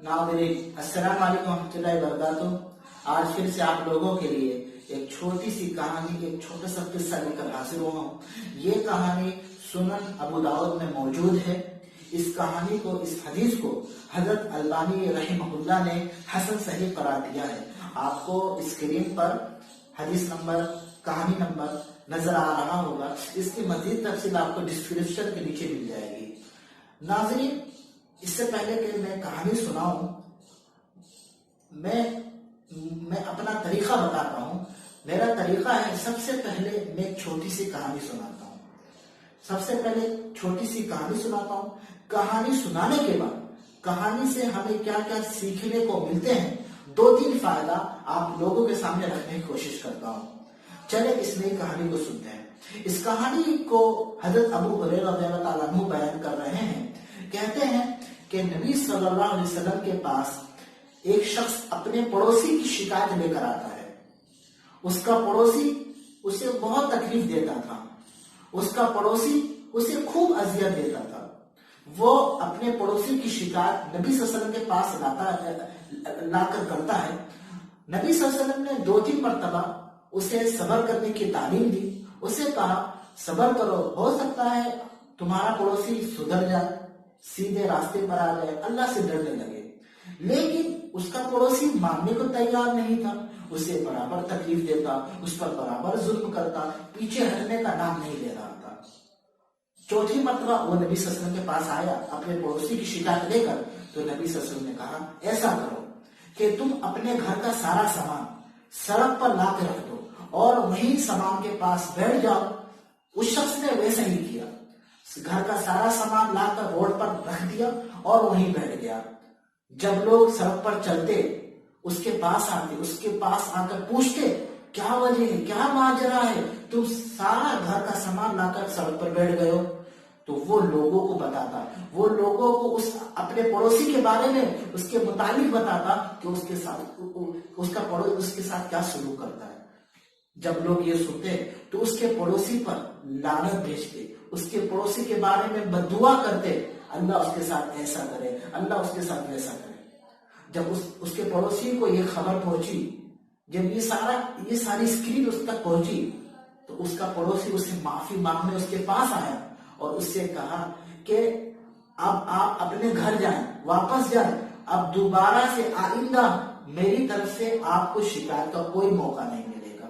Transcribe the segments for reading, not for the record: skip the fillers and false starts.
नाज़रीन, अस्सलाम वालेकुम रहमतुल्लाहि व बरकातुहू। आज फिर से आप लोगों के लिए एक छोटी सी कहानी, एक छोटा सा किस्सा लेकर हाजिर हुआ हूँ। ये कहानी सुनन अबू दाऊद में मौजूद है। इस कहानी को, इस हदीस को हजरत अल्बानी रहमहुल्लाह ने हसन सही करार दिया है। आपको स्क्रीन पर हदीस नंबर, कहानी नंबर नजर आ रहा होगा। इसकी मजीद तफसील आपको डिस्क्रिप्शन के नीचे मिल जाएगी। नाज़रीन, इससे पहले कि मैं कहानी सुनाऊं, मैं अपना तरीका बताता हूं। मेरा तरीका है, सबसे पहले मैं एक छोटी सी कहानी सुनाता हूं। सबसे पहले छोटी सी कहानी सुनाता हूं। कहानी सुनाने के बाद कहानी से हमें क्या क्या सीखने को मिलते हैं, 2-3 फायदा आप लोगों के सामने रखने की कोशिश करता हूं। चले इस नई कहानी को सुनते हैं। इस कहानी को हजरत अबू हुरैरा रज़ियल्लाहु ताला अन्हु बयान कर रहे हैं। कहते हैं कि नबी सल्लल्लाहु अलैहि वसल्लम के पास एक शख्स अपने पड़ोसी की शिकायत लेकर आता है। उसका पड़ोसी उसे बहुत तकलीफ देता था। उसका पड़ोसी उसे खूब अजियत देता था। वो अपने पड़ोसी की शिकायत नबी सल्लल्लाहु अलैहि वसल्लम के पास लाकर करता है। नबी सल्लल्लाहु अलैहि वसल्लम ने 2-3 मरतबा उसे सब्र करने की तालीम दी। उसे कहा, सब्र करो, हो सकता है तुम्हारा पड़ोसी सुधर जाए, सीधे रास्ते पर आ जाए, अल्लाह से डरने लगे। लेकिन उसका पड़ोसी मानने को तैयार नहीं था। उसे बराबर तकलीफ देता, उस पर बराबर जुल्म करता, पीछे हटने का नाम नहीं ले रहा था। चौथी मरतबा वो नबी सल्लल्लाहु अलैहि वसल्लम के पास आया अपने पड़ोसी की शिकायत लेकर। तो नबी सल्लल्लाहु अलैहि वसल्लम ने कहा, ऐसा करो कि तुम अपने घर का सारा सामान सड़क पर ला के रख दो और वहीं सामान के पास बैठ जाओ। उस शख्स ने वैसा ही किया। घर का सारा सामान लाकर रोड पर रख दिया और वहीं बैठ गया। जब लोग सड़क पर चलते उसके पास आते, उसके पास आकर पूछते, क्या वजह है, क्या माजरा है, तुम सारा घर का सामान लाकर सड़क पर बैठ गए हो? तो वो लोगों को बताता, वो लोगों को उस अपने पड़ोसी के बारे में, उसके मुताबिक बताता कि उसके साथ उसका पड़ोसी उसके साथ क्या सलूक करता है। जब लोग ये सुनते तो उसके पड़ोसी पर लानत भेजते, उसके पड़ोसी के बारे में बद्दुआ करते, अल्लाह उसके साथ ऐसा करे, अल्लाह उसके साथ वैसा करे। जब उसके पड़ोसी को ये खबर पहुंची, जब ये सारी स्क्रीन उस तक पहुंची, तो उसका पड़ोसी उससे माफी मांगने उसके पास आया और उससे कहा कि अब आप अपने घर जाएं, वापस जाएं, अब दोबारा से आइंदा मेरी तरफ से आपको शिकायत का कोई मौका नहीं मिलेगा।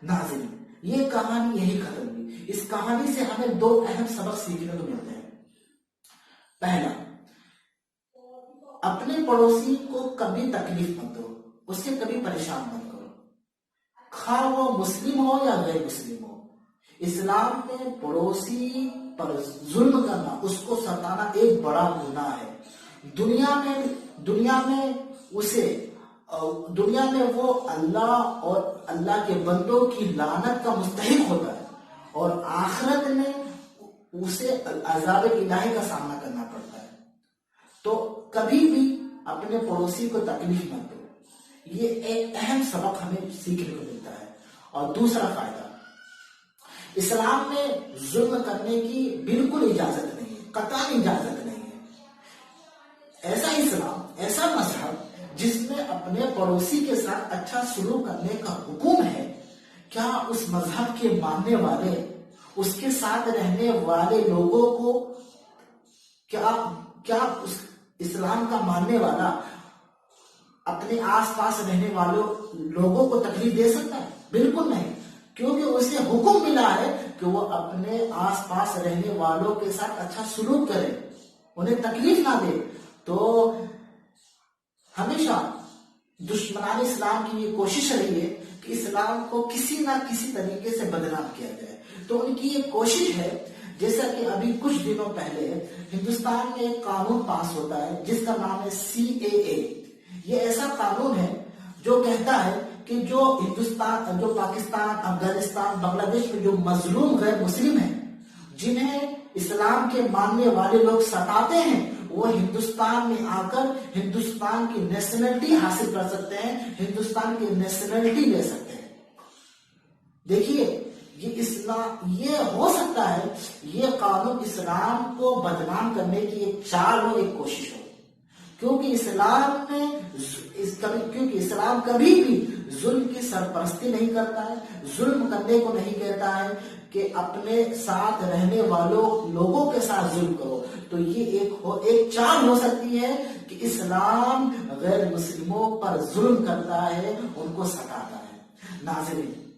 नाज़रीन, ये कहानी यही खत्म हुई। इस कहानी से हमें 2 अहम सबक सीखने को मिलते हैं। पहला, अपने पड़ोसी को कभी तकलीफ मत दो, उसे कभी परेशान मत करो, खा वो मुस्लिम हो या गैर मुस्लिम हो। इस्लाम में पड़ोसी पर जुल्म करना, उसको सताना एक बड़ा गुनाह है। दुनिया में वो अल्लाह और अल्लाह के बंदों की लानत का मुस्तहिक होता है और आखिरत में उसे अज़ाब इलाही का सामना करना पड़ता है। तो कभी भी अपने पड़ोसी को तकलीफ मत दो। ये एक अहम सबक हमें सीखने को मिलता है। और दूसरा फायदा, इस्लाम में जुल्म करने की बिल्कुल इजाजत नहीं है, कतई इजाजत नहीं है। ऐसा इस्लाम, ऐसा मजहब जिसमें अपने पड़ोसी के साथ अच्छा सलूक करने का हुक्म है, क्या उस मजहब के मानने वाले, उसके साथ रहने वाले लोगों को, क्या उस इस्लाम का मानने वाला अपने आसपास रहने वालों लोगों को तकलीफ दे सकता है? बिल्कुल नहीं, क्योंकि उसे हुक्म मिला है कि वो अपने आसपास रहने वालों के साथ अच्छा सलूक करे, उन्हें तकलीफ ना दे। तो हमेशा दुश्मनान इस्लाम की ये कोशिश रही है कि इस्लाम को किसी ना किसी तरीके से बदनाम किया जाए। तो उनकी ये कोशिश है, जैसा कि अभी कुछ दिनों पहले हिंदुस्तान में एक कानून पास होता है जिसका नाम है CAA। ये ऐसा कानून है जो कहता है कि जो पाकिस्तान, अफगानिस्तान, बांग्लादेश में जो मजलूम गैर मुस्लिम हैं, जिन्हें इस्लाम के मानने वाले लोग सताते हैं, वो हिंदुस्तान में आकर हिंदुस्तान की नेशनलिटी हासिल कर सकते हैं, हिंदुस्तान की नेशनलिटी ले सकते हैं। देखिए, ये हो सकता है ये कानून इस्लाम को बदनाम करने की एक चाल हो, एक कोशिश हो। کیونکہ اسلام کبھی بھی ظلم کی سرپرستی نہیں کرتا ہے، ظلم کرنے کو نہیں کہتا ہے کہ اپنے ساتھ رہنے والوں لوگوں کے ساتھ ظلم کرو۔ تو یہ ایک چال ہو سکتی ہے کہ اسلام غیر مسلموں پر ظلم کرتا ہے، ان کو ستاتا ہے۔ ناظرین،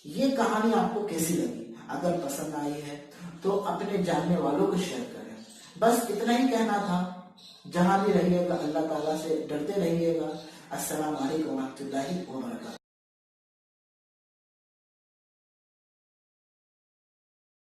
یہ کہانی آپ کو کیسی لگی؟ اگر پسند آئی ہے تو اپنے جاننے والوں کو شیئر کریں۔ بس اتنا ہی کہنا تھا۔ جہاں بھی رہیے گا اللہ تعالیٰ سے ڈرتے رہیے گا۔ السلام علیکم ورحمۃ اللہ وبرکاتہ۔